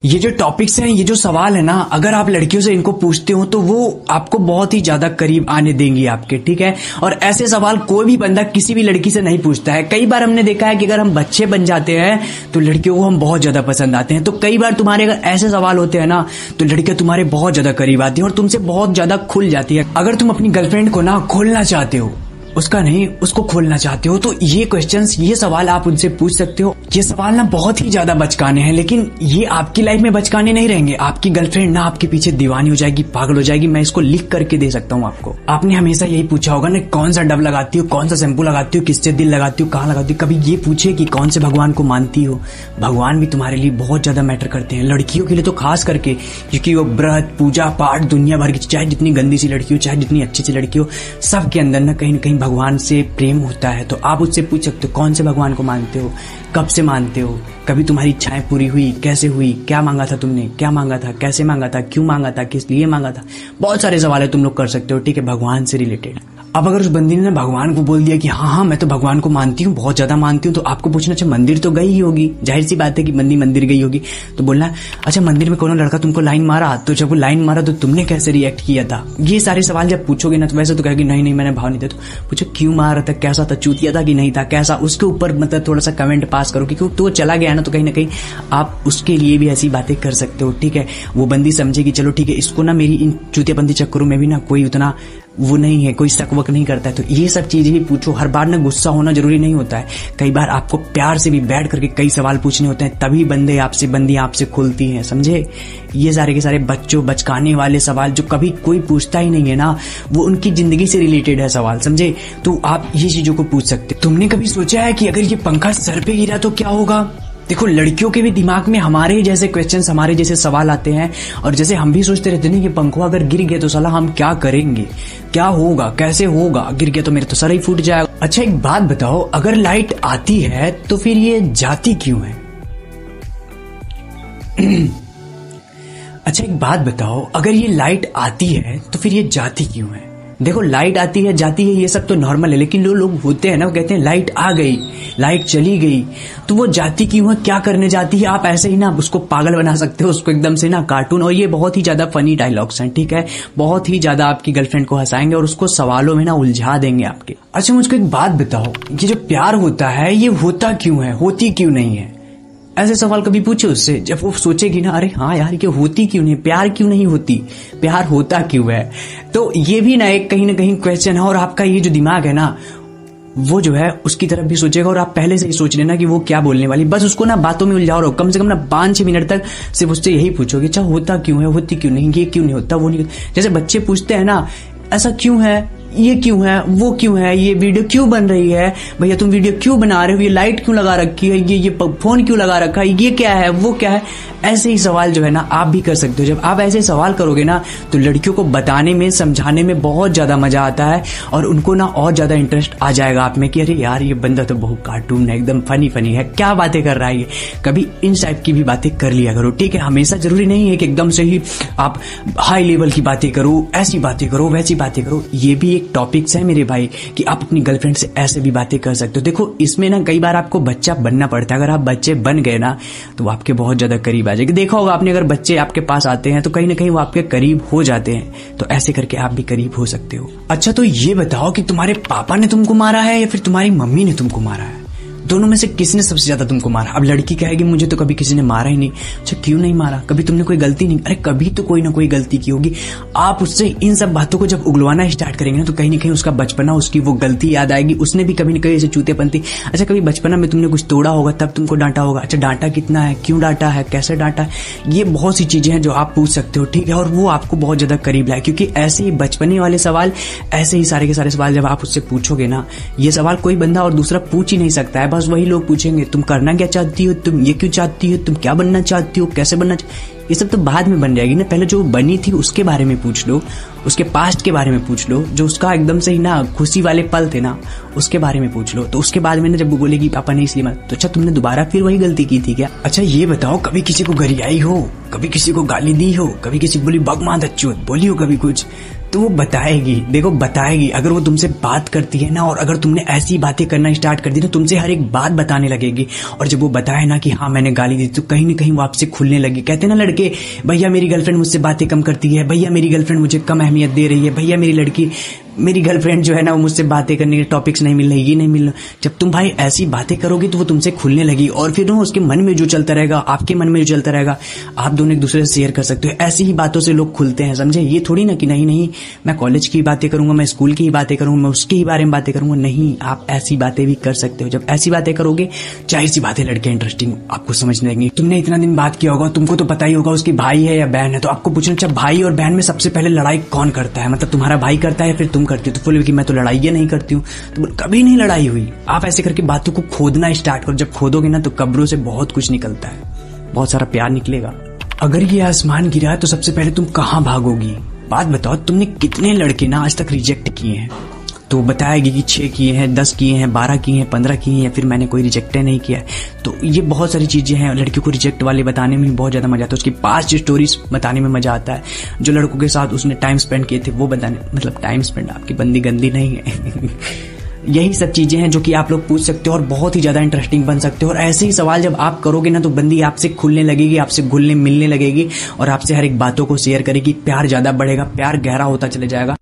ये जो टॉपिक्स हैं, ये जो सवाल है ना, अगर आप लड़कियों से इनको पूछते हो तो वो आपको बहुत ही ज्यादा करीब आने देंगी आपके, ठीक है। और ऐसे सवाल कोई भी बंदा किसी भी लड़की से नहीं पूछता है। कई बार हमने देखा है कि अगर हम बच्चे बन जाते हैं तो लड़कियों को हम बहुत ज्यादा पसंद आते हैं। तो कई बार तुम्हारे अगर ऐसे सवाल होते हैं ना तो लड़कियां तुम्हारे बहुत ज्यादा करीब आती है और तुमसे बहुत ज्यादा खुल जाती है। अगर तुम अपनी गर्लफ्रेंड को ना खोलना चाहते हो, उसका नहीं उसको खोलना चाहते हो, तो ये क्वेश्चंस, ये सवाल आप उनसे पूछ सकते हो। ये सवाल ना बहुत ही ज्यादा बचकाने हैं, लेकिन ये आपकी लाइफ में बचकाने नहीं रहेंगे। आपकी गर्लफ्रेंड ना आपके पीछे दीवानी हो जाएगी, पागल हो जाएगी। मैं इसको लिख करके दे सकता हूँ आपको। आपने हमेशा यही पूछा होगा ना, कौन सा डब लगाती हो, कौन सा शैम्पू लगाती हो, किससे दिल लगाती हो, कहाँ लगाती हो। कभी ये पूछे कि कौन से भगवान को मानती हो। भगवान भी तुम्हारे लिए बहुत ज्यादा मैटर करते हैं, लड़कियों के लिए तो खास करके, क्योंकि वो व्रत, पूजा पाठ, दुनिया भर की, चाहे जितनी गंदी सी लड़की हो, चाहे जितनी अच्छी सी लड़की हो, सबके अंदर ना कहीं भगवान से प्रेम होता है। तो आप उससे पूछ सकते हो कौन से भगवान को मानते हो, कब से मानते हो, कभी तुम्हारी इच्छाएं पूरी हुई, कैसे हुई, क्या मांगा था तुमने, क्या मांगा था, कैसे मांगा था, क्यों मांगा था, किस लिए मांगा था। बहुत सारे सवाल है तुम लोग कर सकते हो, ठीक है, भगवान से रिलेटेड। अब अगर उस बंदी ने भगवान को बोल दिया कि हाँ मैं तो भगवान को मानती हूँ, बहुत ज्यादा मानती हूँ, तो आपको पूछना, अच्छा मंदिर तो गई ही होगी, जाहिर सी बात है कि बंदी मंदिर गई होगी। तो बोलना, अच्छा मंदिर में कोनो लड़का तुमको लाइन मारा, तो जब वो लाइन मारा तो तुमने कैसे रिएक्ट किया था। ये सारे सवाल जब पूछोगे ना तो वैसे तो कहेगी नहीं मैंने भाव नहीं दिया। तो पूछो क्यों मारा था, कैसा था, चूतिया था कि नहीं था, कैसा, उसके ऊपर मतलब थोड़ा सा कमेंट पास करो, क्योंकि तो चला गया ना तो कहीं ना कहीं आप उसके लिए भी ऐसी बातें कर सकते हो, ठीक है। वो बंदी समझेगी चलो ठीक है, इसको ना मेरी इन चूतियाबंदी चक्करों में भी ना कोई उतना वो नहीं है, कोई शक वक नहीं करता है। तो ये सब चीजें भी पूछो। हर बार ना गुस्सा होना जरूरी नहीं होता है, कई बार आपको प्यार से भी बैठ करके कई सवाल पूछने होते हैं, तभी बंदी आपसे खुलती हैं, समझे। ये सारे के सारे बचकाने वाले सवाल जो कभी कोई पूछता ही नहीं है ना, वो उनकी जिंदगी से रिलेटेड है सवाल, समझे। तो आप ये चीजों को पूछ सकते। तुमने कभी सोचा है कि अगर ये पंखा सर पे गिरा तो क्या होगा। देखो लड़कियों के भी दिमाग में हमारे जैसे क्वेश्चंस, हमारे जैसे सवाल आते हैं, और जैसे हम भी सोचते रहते हैं कि पंखा अगर गिर गया तो साला हम क्या करेंगे, क्या होगा, कैसे होगा, गिर गया तो मेरे तो सर ही फूट जाएगा। अच्छा एक बात बताओ, अगर लाइट आती है तो फिर ये जाती क्यों है। अच्छा एक बात बताओ, अगर ये लाइट आती है तो फिर ये जाती क्यों है। देखो लाइट आती है जाती है ये सब तो नॉर्मल है, लेकिन लोग होते हैं ना, वो कहते हैं लाइट आ गई, लाइट चली गई, तो वो जाती क्यों है, क्या करने जाती है। आप ऐसे ही ना उसको पागल बना सकते हो, उसको एकदम से ना कार्टून, और ये बहुत ही ज्यादा फनी डायलॉग्स हैं, ठीक है, बहुत ही ज्यादा आपकी गर्लफ्रेंड को हंसाएंगे और उसको सवालों में ना उलझा देंगे आपके। अच्छा मुझको एक बात बताओ, ये जो प्यार होता है ये होता क्यों है, होती क्यों नहीं है। ऐसे सवाल कभी पूछे उससे, जब वो सोचेगी ना अरे हाँ यार ये होती क्यों नहीं, प्यार क्यों नहीं होती, प्यार होता क्यों है। तो ये भी ना एक कहीं ना कहीं क्वेश्चन है, और आपका ये जो दिमाग है ना वो जो है उसकी तरफ भी सोचेगा, और आप पहले से ही सोच लेना कि वो क्या बोलने वाली, बस उसको ना बातों में उलझाओ रहो। कम से कम ना 5-6 मिनट तक सिर्फ उससे यही पूछोगे, अच्छा होता क्यों है, होती क्यों नहीं, ये क्यों नहीं होता, वो नहीं। जैसे बच्चे पूछते हैं ना, ऐसा क्यों है, ये क्यों है, वो क्यों है, ये वीडियो क्यों बन रही है, भैया तुम वीडियो क्यों बना रहे हो, ये लाइट क्यों लगा रखी है, ये फोन क्यों लगा रखा है, ये क्या है, वो क्या है। ऐसे ही सवाल जो है ना आप भी कर सकते हो। जब आप ऐसे सवाल करोगे ना तो लड़कियों को बताने में, समझाने में बहुत ज्यादा मजा आता है, और उनको ना और ज्यादा इंटरेस्ट आ जाएगा आप में कि अरे यार ये बंदा तो बहुत कार्टून है, एकदम फनी है, क्या बातें कर रहा है ये। कभी इन टाइप की भी बातें कर लिया करो, ठीक है। हमेशा जरूरी नहीं है कि एकदम से ही आप हाई लेवल की बातें करो, ऐसी बातें करो, वैसी बातें करो। ये भी एक टॉपिक्स है मेरे भाई कि आप अपनी गर्लफ्रेंड से ऐसे भी बातें कर सकते हो। देखो इसमें ना कई बार आपको बच्चा बनना पड़ता है, अगर आप बच्चे बन गए ना तो वो आपके बहुत ज्यादा करीब आ जाएगी। देखा होगा आपने, अगर बच्चे आपके पास आते हैं तो कहीं ना कहीं वो आपके करीब हो जाते हैं, तो ऐसे करके आप भी करीब हो सकते हो। अच्छा तो ये बताओ कि तुम्हारे पापा ने तुमको मारा है या फिर तुम्हारी मम्मी ने तुमको मारा है, दोनों में से किसने सबसे ज्यादा तुमको मारा। अब लड़की कहेगी मुझे तो कभी किसी ने मारा ही नहीं। अच्छा क्यों नहीं मारा, कभी तुमने कोई गलती नहीं, अरे कभी तो कोई ना कोई गलती की होगी। आप उससे इन सब बातों को जब उगलवाना स्टार्ट करेंगे ना तो कहीं ना कहीं उसका बचपना, उसकी वो गलती याद आएगी, उसने भी कभी न कभी ऐसे चूतेपंती। अच्छा कभी बचपना में तुमने कुछ तोड़ा होगा तब तुमको डांटा होगा, अच्छा डांटा कितना है, क्यों डांटा है, कैसे डांटा है, ये बहुत सी चीजें हैं जो आप पूछ सकते हो, ठीक है। और वो आपको बहुत ज्यादा करीब लाए, क्योंकि ऐसे ही बचपने वाले सवाल, ऐसे ही सारे के सारे सवाल जब आप उससे पूछोगे ना, ये सवाल कोई बंदा और दूसरा पूछ ही नहीं सकता है, बस वही लोग पूछेंगे तुम करना क्या चाहती हो, तुम ये क्यों चाहती हो, तुम क्या बनना चाहती हो, कैसे बनना ये सब तो बाद में बन जाएगी ना। पहले जो बनी थी उसके बारे में पूछ लो, उसके पास्ट के बारे में पूछ लो, जो उसका एकदम से ही ना खुशी वाले पल थे ना उसके बारे में पूछ लो। तो उसके बाद में ना जब वो बोलेगी पापा ने इसलिए मत, तो अच्छा तुमने दोबारा फिर वही गलती की थी क्या। अच्छा ये बताओ कभी किसी को गरियाई हो, कभी किसी को गाली दी हो, कभी किसी को बोली बग मां दच्चू बोली हो कभी कुछ, तो वो बताएगी, देखो बताएगी। अगर वो तुमसे बात करती है ना, और अगर तुमने ऐसी बातें करना स्टार्ट कर दी ना, तुमसे हर एक बात बताने लगेगी। और जब वो बताए ना कि हाँ मैंने गाली दी, तो कहीं ना कहीं वो आपसे खुलने लगी। कहते ना लड़के, भैया मेरी गर्लफ्रेंड मुझसे बातें कम करती है, भैया मेरी गर्लफ्रेंड मुझे कम अहमियत दे रही है, भैया मेरी गर्लफ्रेंड जो है ना वो मुझसे बातें करने के टॉपिक्स नहीं मिल रहे, ये नहीं मिल रहा। जब तुम भाई ऐसी बातें करोगे तो वो तुमसे खुलने लगी, और फिर ना उसके मन में जो चलता रहेगा, आपके मन में जो चलता रहेगा, आप दोनों एक दूसरे से शेयर कर सकते हो। ऐसी ही बातों से लोग खुलते हैं, समझे। ये थोड़ी ना कि नहीं मैं कॉलेज की बातें करूंगा, मैं स्कूल की ही बातें करूंगा, मैं उसके ही बारे में बातें करूंगा। नहीं, आप ऐसी बातें भी कर सकते हो। जब ऐसी बातें करोगे, जाहिर सी बातें लड़के इंटरेस्टिंग आपको समझने लगेंगे। तुमने इतना दिन बात किया होगा, तुमको तो पता ही होगा उसकी भाई है या बहन है, तो आपको पूछना, अच्छा भाई और बहन में सबसे पहले लड़ाई कौन करता है, मतलब तुम्हारा भाई करता है या फिर तुम करती हो। तो बोले कि मैं तो लड़ाई ये नहीं करती हूँ। तो बोले कभी नहीं लड़ाई हुई। आप ऐसे करके बातों को खोदना स्टार्ट करो। जब खोदोगे ना तो कब्रों से बहुत कुछ निकलता है, बहुत सारा प्यार निकलेगा। अगर ये आसमान गिरा है तो सबसे पहले तुम कहाँ भागोगी। बात बताओ, तुमने कितने लड़के ना आज तक रिजेक्ट किए हैं। तो बताएगी कि 6 किए हैं, 10 किए हैं, 12 किए हैं, 15 किए हैं, या फिर मैंने कोई रिजेक्ट नहीं किया है। तो ये बहुत सारी चीजें हैं। लड़कियों को रिजेक्ट वाले बताने में बहुत ज्यादा मजा आता है, उसकी पास्ट स्टोरीज बताने में मजा आता है। जो लड़कों के साथ उसने टाइम स्पेंड किए थे वो बताने, मतलब टाइम स्पेंड, आपकी बंदी गंदी नहीं है। यही सब चीजें हैं जो कि आप लोग पूछ सकते हो और बहुत ही ज्यादा इंटरेस्टिंग बन सकते हो। और ऐसे ही सवाल जब आप करोगे ना तो बंदी आपसे खुलने लगेगी, आपसे घुलने मिलने लगेगी और आपसे हर एक बातों को शेयर करेगी। प्यार ज्यादा बढ़ेगा, प्यार गहरा होता चले जाएगा।